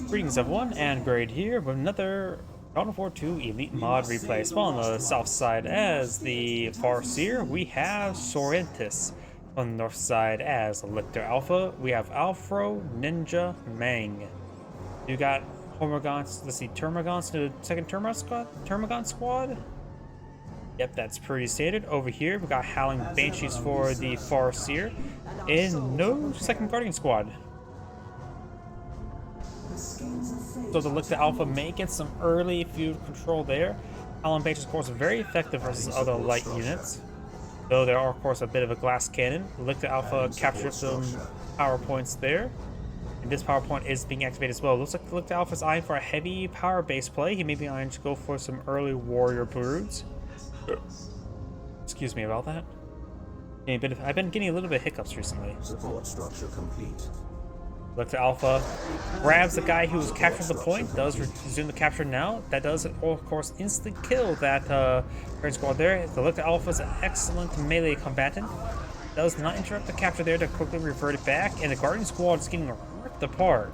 Greetings everyone, and Grade here with another Dawn of War 2 Elite Mod replay. So on the south side as the Farseer, we have Sostenes. On the north side as Lictor Alpha, we have Afro, Ninja, Mang. You got Termagants, let's see, Termagants to the second Termagon squad? Yep, that's pretty standard. Over here, we got Howling Banshees for the Farseer, and no second Guardian squad. So the Lictor Alpha may get some early field control there. Howling Banshees, of course, are very effective versus other light units. Though there are, of course, a bit of a glass cannon. Lictor Alpha captured some power points there. And this power point is being activated as well. Looks like Lictor Alpha is eyeing for a heavy power base play. He may be eyeing to go for some early warrior broods. Excuse me about that. I've been getting a little bit of hiccups recently. Support structure complete. Lictor Alpha grabs the guy who's captured the point, does resume the capture now. That does, of course, instantly kill that Guardian squad there. The Lictor Alpha is an excellent melee combatant. Does not interrupt the capture there to quickly revert it back, and the Guardian squad is getting ripped apart.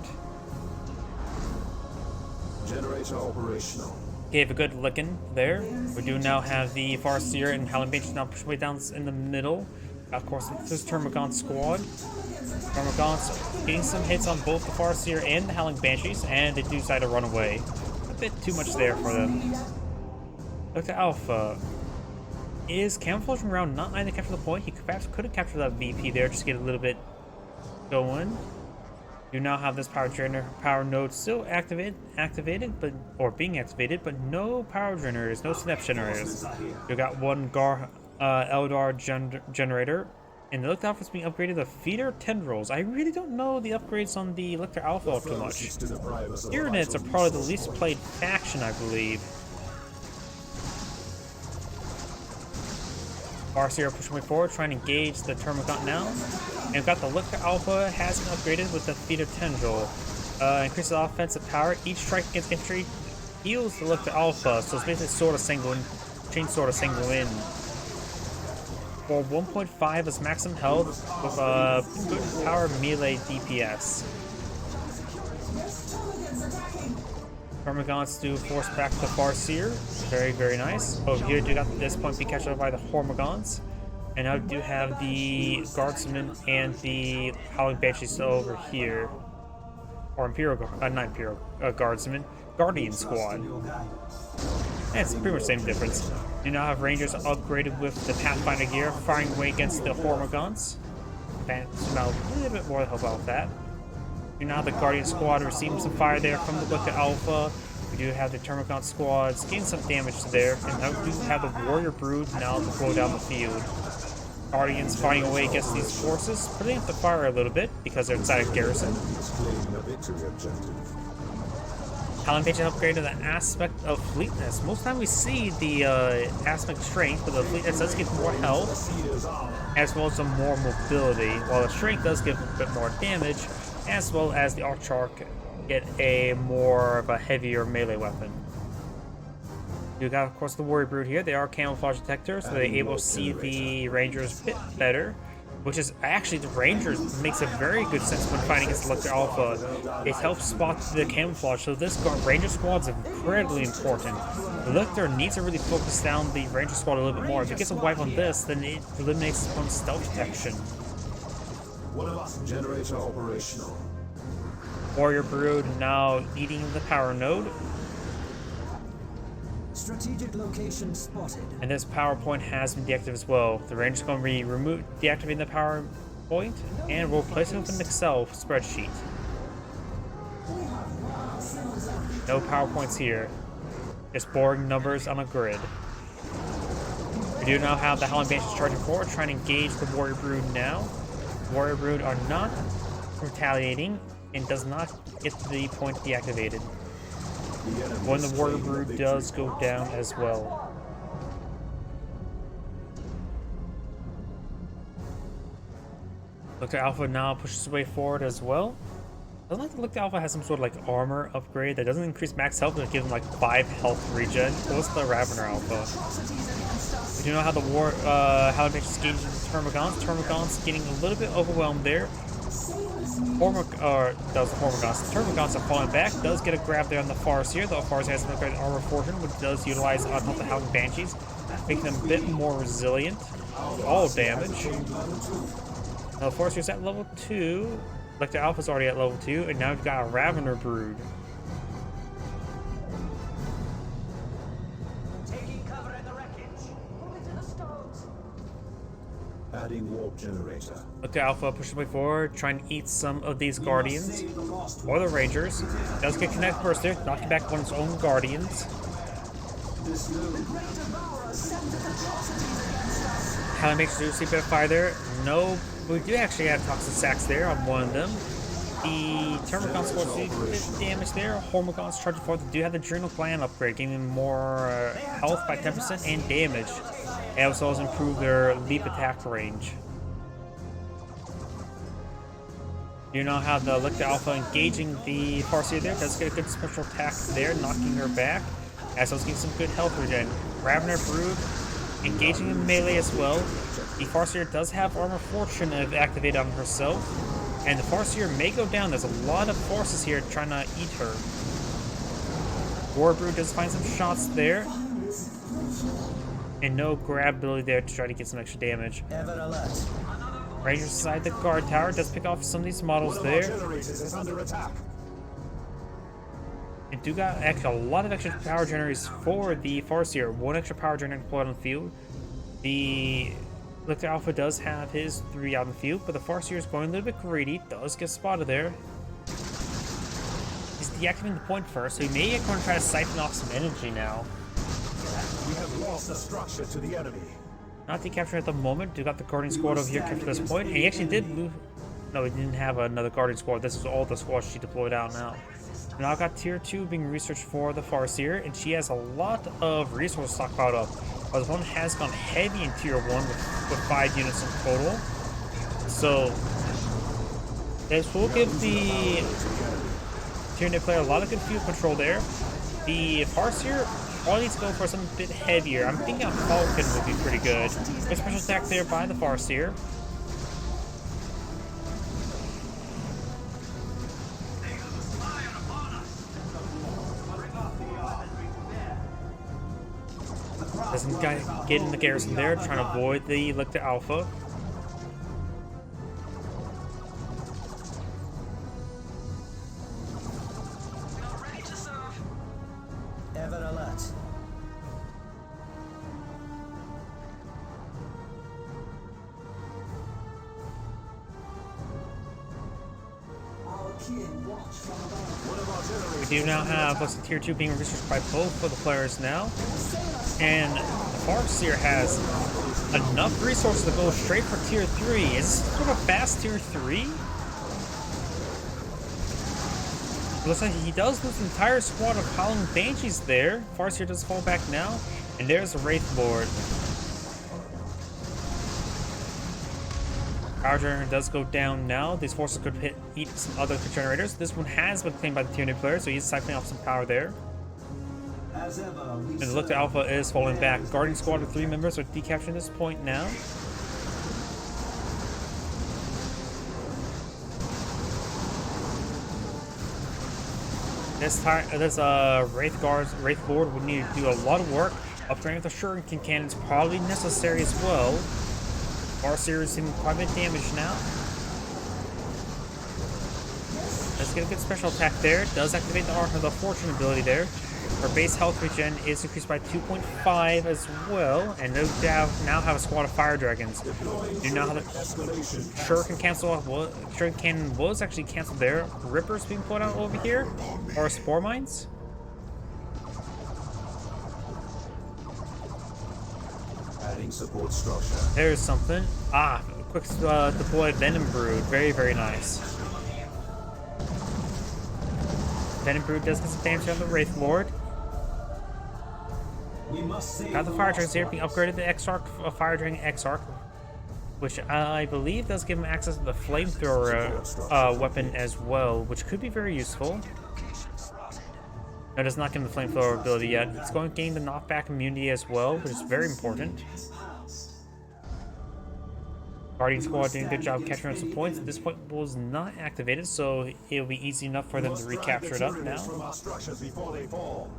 Generator operational. Gave a good licking there. We do now have the Farseer and Howling Banshees now pushed way down in the middle. Of course, this Termagon squad. Termagons getting some hits on both the Farseer and the Howling Banshees, and they do decide to run away. A bit too much there for them. Lictor Alpha is camouflaging around, not eyeing to capture the point. He perhaps could have captured that VP there just to get a little bit going. You now have this power node still activated, or being activated, but no power generators, no synapse generators. You got one Eldar generator, and the Lictor Alpha is being upgraded to feeder tendrils. I really don't know the upgrades on the Lictor Alpha too much. Tyranids are probably the least played faction, I believe. Farseer pushing way forward, trying to engage the Termagon now. And we've got the Lictor Alpha has been upgraded with the feeder tendril. Increases offensive power. Each strike against infantry heals the Lictor Alpha, so it's basically sword of sanguine, chain sword of sanguine. For 1.5 is maximum health with a good power melee DPS. Termagants do force back the Farseer. Very, very nice. Over here, you got this point being captured by the Termagants. And now we do have the Guardsmen and the Howling Banshees over here. Or not Imperial Guardsmen. Guardian Squad. It's pretty much the same difference. You now have Rangers upgraded with the Pathfinder gear, firing away against the Termagants. That's about a little bit more to help out with that. You now have the Guardian Squad receiving some fire there from the Lictor Alpha. We do have the Termagon squads getting some damage there, and now we do have the Warrior Brood now to go down the field. Guardians fighting away against these forces, putting up the fire a little bit because they're inside a garrison. Howling Banshees upgraded the aspect of fleetness. Most of the time we see the aspect of strength, but the fleetness does give more health, as well as some more mobility, while the strength does give a bit more damage, as well as the Archarch get a more of a heavier melee weapon. You got, of course, the Warrior Brood here. They are camouflage detectors, so they're able to see the Rangers a bit better, which is actually, the Rangers makes a very good sense when fighting against Lictor Alpha. It helps spot the camouflage, so this Ranger squad is incredibly important. Lictor needs to really focus down the Ranger squad a little bit more. If he gets a wipe on this, then it eliminates his own stealth detection. Generator operational. Warrior Brood now eating the power node. Strategic location spotted. And this power point has been deactivated as well. The Ranger's going to be deactivating the power point, and we'll replace it with an Excel spreadsheet. No power points here. Just boring numbers on a grid. We do now have the Howling Banshees charging forward, trying to engage the Warrior Brood now. Warrior Brood are not retaliating and does not get the point deactivated when the Warrior Brood does go down as well. Lictor Alpha now pushes his way forward as well. Doesn't like the Lictor Alpha has some sort of like armor upgrade that doesn't increase max health, but gives him like 5 health regen. What's the Ravener Alpha? We do know how the Howling Banshees engaging the Termagons. Termagons getting a little bit overwhelmed there. Hormagaunts. Termagants are falling back. Does get a grab there on the Farseer. The Farseer has an upgraded armor fortune, which does utilize on top of the Howling Banshees, making them a bit more resilient. All damage. The Farseer's at level 2. Lictor Alpha's already at level 2, and now we've got a Ravener Brood. Taking cover in the wreckage. Move it to the stones. Adding warp generator. Lictor Alpha pushes way forward, trying to eat some of these Guardians or the Rangers. Does get Connect Burst there, knocking back one of its own Guardians. How makes do see a bit of fire there? No, we do actually have Toxic Sacks there on one of them. The Termagants score a bit of damage there. Hormagaunts charging forward. They do have the Adrenal Gland upgrade, giving them more health by 10% and damage. They also improve their leap attack range. You know how the Lictor Alpha engaging the Farseer there does get a good special attack there, knocking her back. As well as getting some good health regen. Ravener Brood engaging in melee as well. The Farseer does have Armor Fortune activated on herself. And the Farseer may go down. There's a lot of forces here trying to eat her. War Brood does find some shots there. And no grab ability there to try to get some extra damage. Ranger side the guard tower does pick off some of these models there. Generators under attack. And do got actually a lot of extra power generators for the Farseer. One extra power generator deployed on the field. The Lictor Alpha does have his 3 out in the field, but the Farseer is going a little bit greedy. Does get spotted there. He's deactivating the point first, so he may going to try to siphon off some energy now. We have lost the structure to the enemy. Not decaptured at the moment. Do got the Guardian Squad over here captured at this point. And he actually did move. No, he didn't have another Guardian Squad. This is all the squads she deployed out now. Now I've got tier 2 being researched for the Farseer, and she has a lot of resources stockpiled up. This one has gone heavy in tier 1 with 5 units in total. So this will give the tier 2 player a lot of good field control there. The Farseer probably needs to go for something a bit heavier. I'm thinking a Falcon would be pretty good. A special attack there by the Farseer. Doesn't get in the garrison there, trying to avoid the Lictor Alpha. Ever alert. Our king watch from above. We do now have looks like tier 2 being researched by both of the players now. And the Farseer has enough resources to go straight for tier 3. Is this sort of a fast tier 3? It looks like he does lose an entire squad of Howling Banshees there. Farseer does fall back now. And there's the Wraith Lord. Power generator does go down now. These forces could eat some other generators. This one has been claimed by the tier 2 player, so he's siphoning off some power there. And the Lictor Alpha is falling back. Guardian Squad of 3 members are decapturing this point now. This Wraith Lord would need to do a lot of work. Upgrading the Shuriken Cannon is probably necessary as well. Farseer is taking quite a bit of damage now. Let's get a good special attack there. Does activate the Fortune ability there. Her base health regen is increased by 2.5 as well, and they now have a squad of fire dragons. Do now have the Shuriken Shuriken Cannon was actually cancelled there. Rippers being put out over here, or Spore Mines. Adding support structure. There's something. Quick deploy Venom Brood. Very, very nice. Venom Brood does get some damage on the Wraith Lord. Got the Fire Dragons here being upgraded to Exarch, Fire Dragon Exarch, which I believe does give him access to the Flamethrower weapon as well, which could be very useful. No, it does not give him the Flamethrower ability yet. It's going to gain the knockback immunity as well, which is very important. Guardian Squad doing a good job capturing some points. This point was not activated, so it'll be easy enough for them to recapture it up now. From our structures before they fall.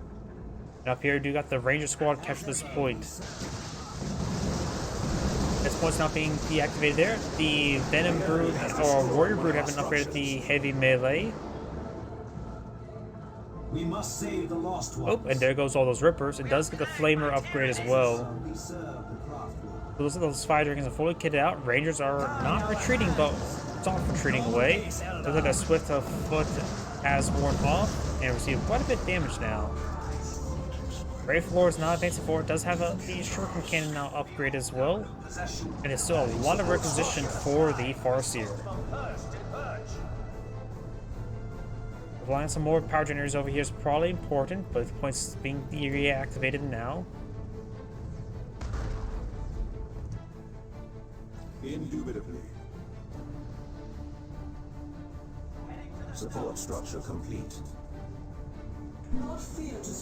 And up here, you got the Ranger Squad capture this point. This point's not being deactivated there. The Venom Brood or Warrior Brood haven't upgraded the heavy melee. We must save the lost ones. Oh, and there goes all those Rippers. It does get the Flamer upgrade as well. We serve the craftwork. Those are those fire dragons are fully kitted out. Rangers are not retreating, but soft retreating away. Looks like a Swift of Foot has worn off and received quite a bit of damage now. Brave Floor is not advancing forward. It does have the shuriken cannon now upgrade as well. And it's still a lot of requisition for the Farseer. Applying some more power generators over here is probably important, but the point's being reactivated now. Indubitably. Support structure complete.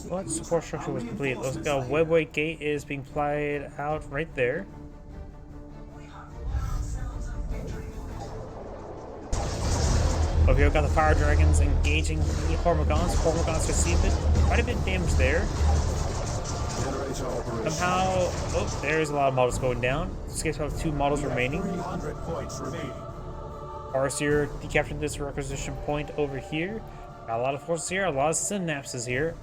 What support structure was complete? Looks like a webway gate is being played out right there. Over here, we've got the fire dragons engaging the Hormigons. Hormigons received quite a bit of damage there. Somehow, oh, there's a lot of models going down. This case, we have 2 models remaining. 300 points remaining. Farseer decaptured this requisition point over here. Got a lot of forces here, a lot of synapses here.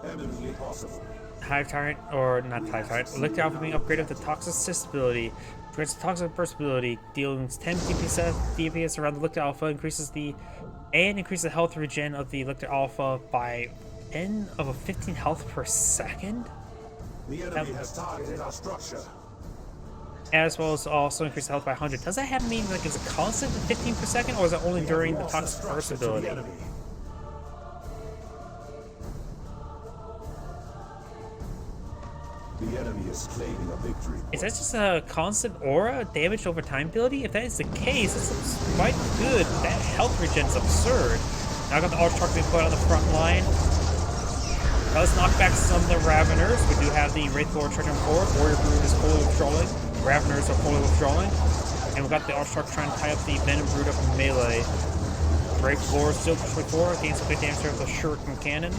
Eminently possible. Hive Tyrant, or not Hive Tyrant, Lictor Alpha being upgraded with the Toxic ability. Grants Toxic Burst ability, deals 10 DPS around the Lictor Alpha, increases the health regen of the Lictor Alpha by 10 of a 15 health per second. The enemy has targeted our structure. As well as also increase the health by 100. Does that have mean like it's a constant 15 per second, or is it only during the Toxic Burst ability? The enemy is claiming a victory. Is that just a constant aura damage over time ability? If that is the case, this looks quite good. That health regen is absurd. Now I got the Archtruck being put on the front line. Does knock back some of the Raveners. We do have the Wraithlord charging forward. Warrior Brood is fully withdrawing. Raveners are fully withdrawing. And we got the Archtruck trying to tie up the Venom Brood up in melee. Wraithlord still pushing forward, gains some good damage there with the Shuriken Cannon.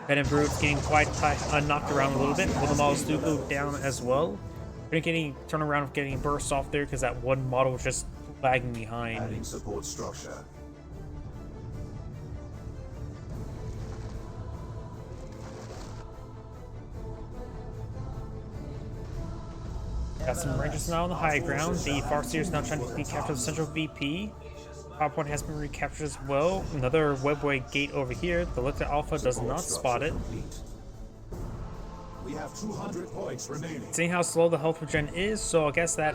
Venom Brood's getting quite knocked around a little bit. Well, the models do go down as well. We're getting turn around with getting bursts off there because that one model was just lagging behind. Adding support structure. Got some Rangers now on the high ground. The Farseer is now trying to recapture the central VP. PowerPoint has been recaptured as well. Another webway gate over here. The Lictor Alpha does not spot it. We have 200 points remaining. Seeing how slow the health regen is, so I guess that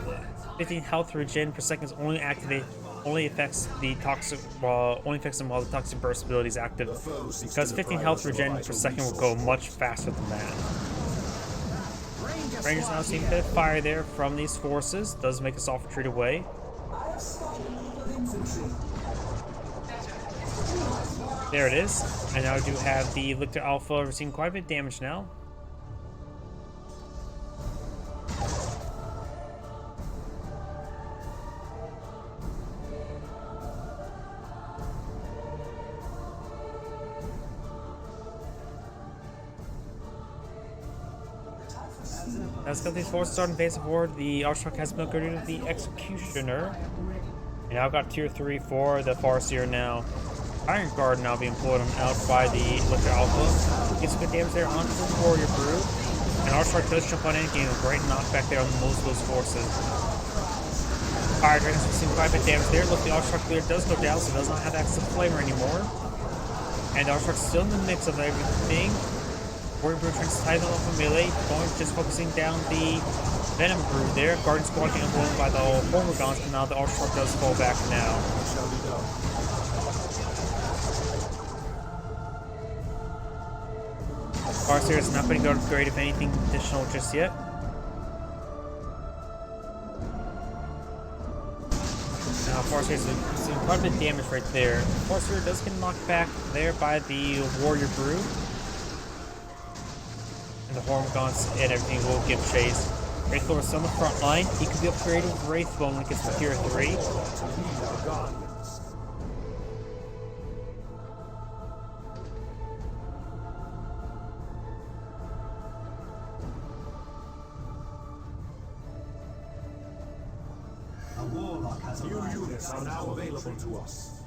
15 health regen per second is only activate, only affects the toxic, only affects them while the toxic burst ability is active. Because 15 health regen per second will go much faster than that. Rangers now seeing a bit of fire there from these forces. Does make a soft retreat away. There it is. And now we do have the Lictor Alpha receiving quite a bit of damage now. Let's get these forces starting base forward. The Archtruck has been upgraded to the Executioner. And now got tier 3 for the Farseer now. Iron Guard now being pulled out by the Lictor Alpha. Gets good damage there onto the Warrior Brood. And Archtruck does jump on in, getting a great knockback there on most of those forces. Fire Dragons receiving quite a bit of damage there. Look, the Archtruck leader does go down, so does not have access to Flamer anymore. And Archtruck's still in the mix of everything. Warrior Brood trying to tie them up in melee. Going just focusing down the Venom Brood there. Guardian Squad getting blown by the Hormigons, but now the Archtruck does fall back now. Farseer is not going to go upgrade if anything additional just yet. Farseer, so quite a bit of damage right there. Farseer does get knocked back there by the Warrior Brood. And the Hormagaunts and everything will give chase. Wraith Lord is on the front line. He could be upgraded with Wraithbone when it gets to tier 3. A warlock has New arrived. units are now available to us.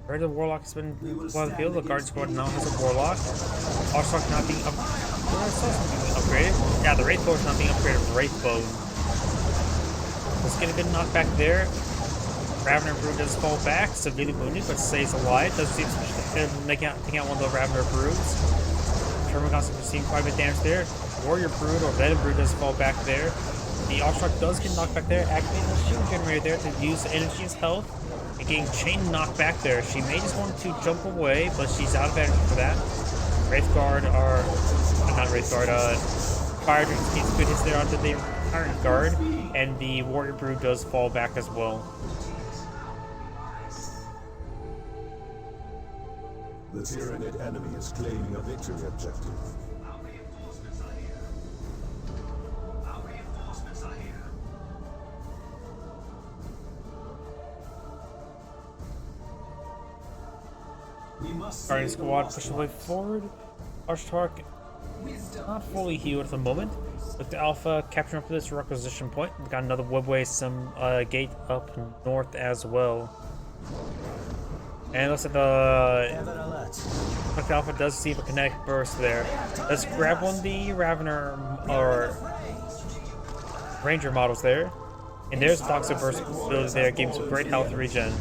Where the Warlock has been on the field, the Guard Squad now has a Warlock. Archrock not being upgraded. Yeah, the Wraith Lord is not being upgraded with Wraithbone. Let's get a good knockback there. Ravener Brood does fall back, severely wounded, but stays alive. Does seem to taking out one of the Ravener Broods. Termagants have seen quite a bit of damage there. Warrior Brood or Venom Brood does fall back there. The Archrock does get knocked back there, activating the shield generator there to use the energy as health. And getting chain knocked back there. She may just want to jump away, but she's out of energy for that. Wraithguard are not Wraithguard, Fire Dragons gets good hits there onto the Iron Guard, and the Warrior Brood does fall back as well. The Tyranid enemy is claiming a victory objective. Our reinforcements are here. Our reinforcements are here. We must Guardian save the Squad lost push the way ones. forward. Archtark not fully healed at the moment. With the Alpha capturing up to this requisition point, we got another Webway gate up north as well. And it looks like the Alpha does receive a kinetic burst there. Let's grab one of the Ravener or Ranger models there. And there's Toxic Burst ability there, giving some great health regen.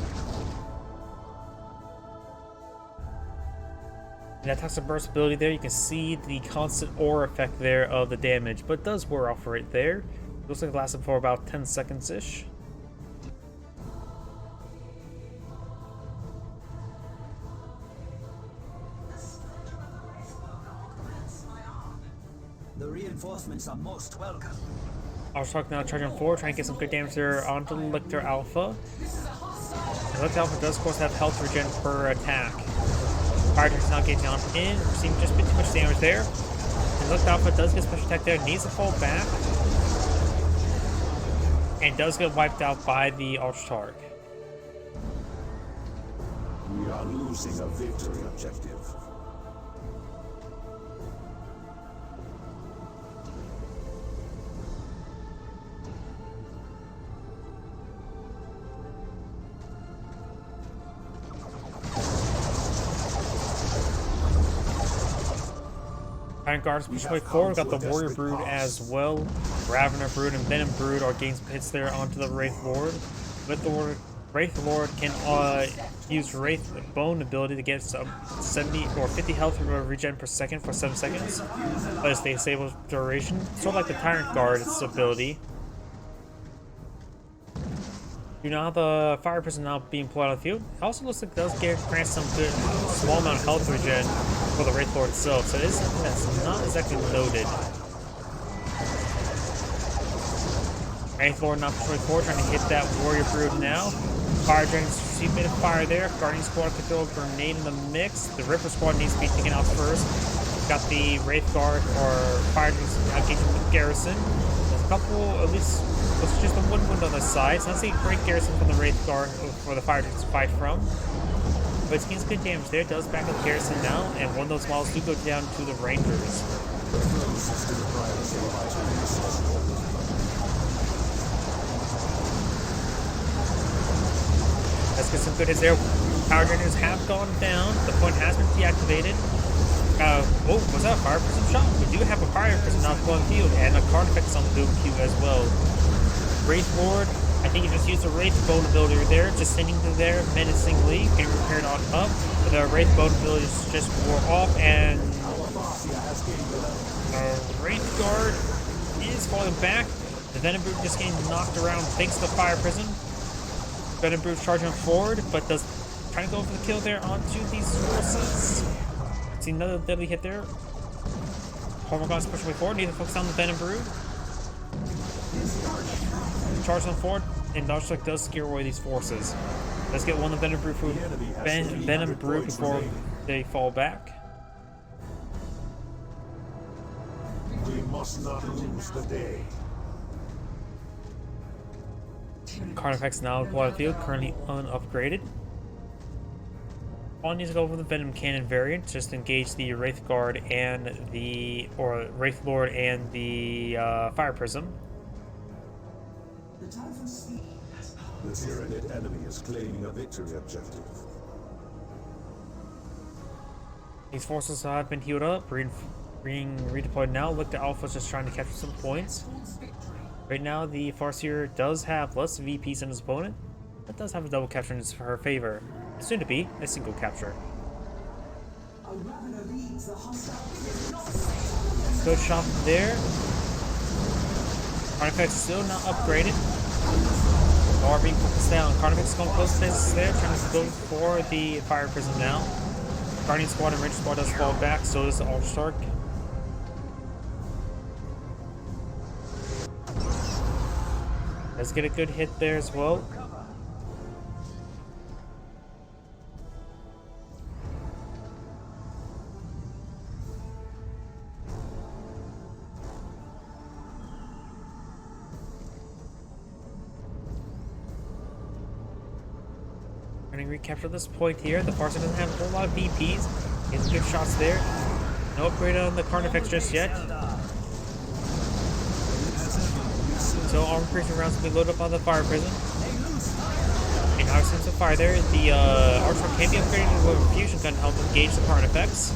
And that Toxic Burst ability there, you can see the constant aura effect there of the damage, but it does wear off right there. Looks like it lasted for about 10 seconds-ish. The reinforcements are most welcome. Archtark now charging forward, trying to get some good damage there onto Lictor Alpha. And Lictor Alpha does, of course, have health regen per attack. Fire Dragon's now getting on in, receiving just a bit too much damage there. And Lictor Alpha does get special attack there, needs to fall back. And does get wiped out by the Archtark. We are losing a victory objective. Iron Guards push way forward. Got the Warrior Brood as well. Ravener Brood and Venom Brood are getting some hits there onto the Wraith Lord. Wraith Lord can use Wraith Bone ability to get some 70 or 50 health regen per second for 7 seconds. But it's the stable duration. Sort of like the Tyrant Guard's ability. You know how the Fire Prison now being pulled out of the field. It also looks like it does grant some good small amount of health regen for the Wraith Lord itself. So it is something that's not exactly loaded. Wraith Lord now pushing forward, trying to hit that Warrior Brood now. Fire Dragons see a bit of fire there. Guardian Squad could throw a grenade in the mix. The Ripper Squad needs to be taken out first. Got the Wraith Guard or Fire Dragons engaging the Garrison. There's a couple, at least, it's just a one wound on the side. So that's a great Garrison from the Wraith Guard for the Fire Dragons to fight from. But it's getting some good damage there. It does back up the Garrison now, and one of those models do go down to the Rangers. Let's get some good hits there. Power generators have gone down. The point has been deactivated. Oh, was that a fire prison shot? We do have a fire prison now on the field, and a card effect is on the boom queue as well. Wraith Lord, I think he just used a Wraith Bone ability there, just sitting there menacingly, getting repaired on up. But the Wraith Bone ability just wore off, and Wraith Guard is falling back. The Venom Brood just getting knocked around thanks to the fire prison. Venom Brood charging forward, but does trying to go for the kill there onto these forces. See another deadly hit there. Hormagaun's pushing way forward. Need to focus on the Venom Brood. Charge on forward, and Dodge does scare away these forces. Let's get one of the Venom Brew, The enemy has Venom 300 Brew points before remaining. they fall back. We must not lose the day. Carnifex now deployed on the field, currently unupgraded. All needs to go over the Venom Cannon variant, just engage the Wraith Guard and the Wraith Lord and the Fire Prism. The time for speed. The Tyranid enemy is claiming a victory objective. These forces have been healed up, being redeployed now. Lictor Alpha's just trying to capture some points. Right now, the Farseer does have less VPs than his opponent, but does have a double capture in her favor. Soon to be a single capture. A ravener leads the hostile. Good shot from there. Carnifex still not upgraded. Nor being focused down. Carnifex is going close to this there, trying to go for the Fire Prism now. Guardian Squad and Ranger Squad does fall back, so does the All-Stark. Let's get a good hit there as well. Trying to recapture this point here. The Farseer doesn't have a whole lot of VPs. He has good shots there. No upgrade on the Carnifex just yet. So armor piercing rounds will be loaded up on the Fire Prism. And now since the fire there, the Archer can be upgraded to a fusion gun to help engage the Carnifex.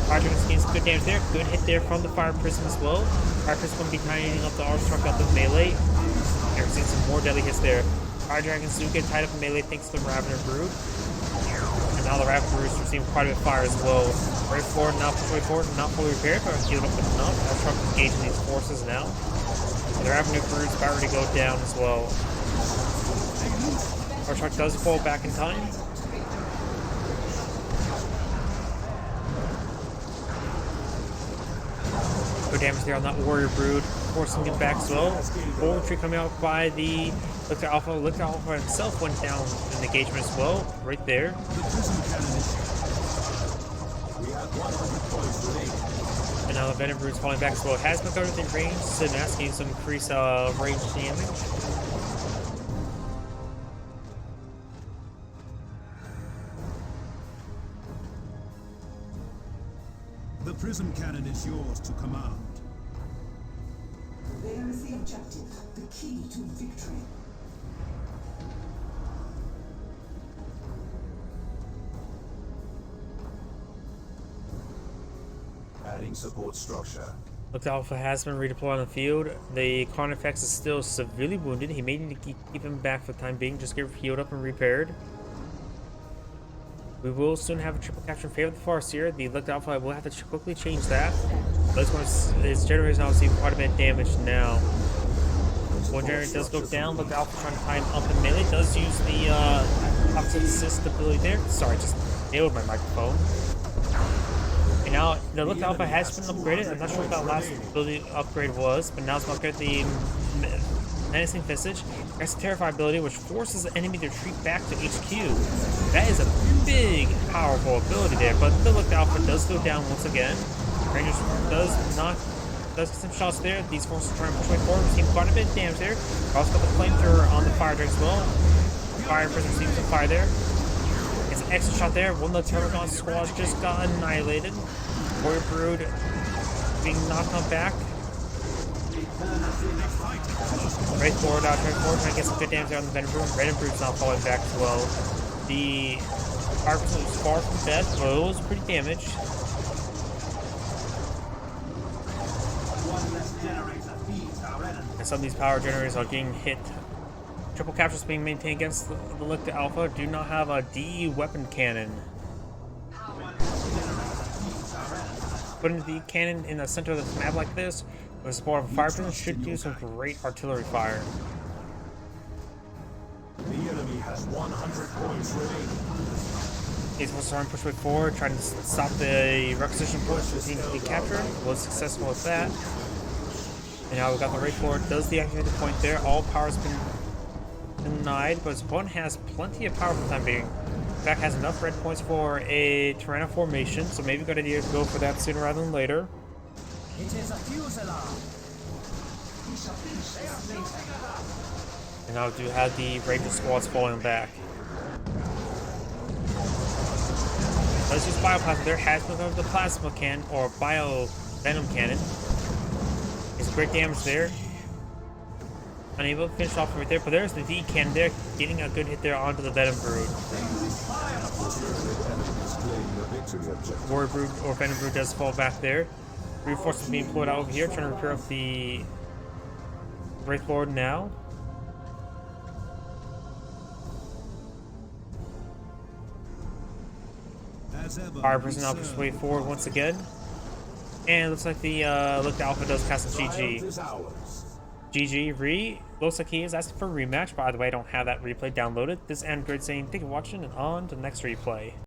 Fire Dragon's getting some good damage there. Good hit there from the Fire Prism as well. Fire Prism going to be tightening up the Archer out the melee. And we're seeing some more deadly hits there. Fire Dragons do get tied up in melee thanks to the Ravener Brood. And now the Ravener Brood is receiving quite a bit of fire as well. Right forward, now push way forward, not fully repaired, but healed up enough. Archer engaging these forces now. And the Ravener Brood is about ready to go down as well. Archer does fall back in time. Good damage there on that Warrior Brood, forcing him back as well. Forward tree coming out by the Lictor Alpha. Lictor Alpha himself went down in the engagement as well, right there. And now the Venom Brood is falling back as well. It has been covered within range, so asking some increased range damage. The Prism Cannon is yours to command. There is the objective, the key to victory. Adding support structure. Lictor Alpha has been redeployed on the field. The Carnifex is still severely wounded. He may need to keep him back for the time being, just get healed up and repaired. We will soon have a triple capture in favor of the Farseer. The Lictor Alpha will have to quickly change that. But his generator is now receiving quite a bit of damage now. One generator does go down. Lictor Alpha trying to tie him up in melee. Does use the opposite assist ability there. Sorry, just nailed my microphone. And now the Lictor Alpha has been upgraded. I'm not sure what that last ability upgrade was, but now it's upgraded the Menacing Visage. That's a Terrify ability which forces the enemy to retreat back to HQ. That is a big, powerful ability there, but the Lictor Alpha does go down once again. Rangers does get some shots there. These forces trying to push way forward. We've seen quite a bit of damage there. Also got the flamethrower on the Fire Dragon as well. Fire Prism receiving some fire there. It's an extra shot there. One of the Terragon squad just got annihilated. Warrior Brood being knocked on back. Right forward, trying to get some good damage there on the Venom Brood. Venom Brood's not falling back as well. The Fire Prism was far from death, but it was pretty damaged. And some of these power generators are getting hit. Triple captures being maintained against the Lictor Alpha. Do not have a DE weapon cannon. Putting the cannon in the center of the map like this, with support of a Fire Prism, should do some great artillery fire. The enemy has 100 points remaining. He's supposed to try and push way forward, trying to stop the requisition points from being captured. Was successful with that. And now we've got the Wraith Lord does deactivate the point there. All power's been denied, but his opponent has plenty of power for the time being. In fact, has enough red points for a Tyranno formation, so maybe good idea to go for that sooner rather than later. It is a fuse alarm. And now do have the Ranger squads falling back. Let's use Bioplasma. There has been the Plasma Cannon, or Bio Venom Cannon. It's great damage there. Unable to finish off right there, but there's the V Cannon there, getting a good hit there onto the Venom Brood. Warrior Brood or Venom Brood does fall back there. Reinforcements being pulled out over here, trying to repair up the Wraith Lord now. Fire Person now pushes way forward once again. And it looks like the Lictor Alpha does cast a GG. GG looks like he is asking for a rematch. By the way, I don't have that replay downloaded. This is Android saying thank you for watching and on to the next replay.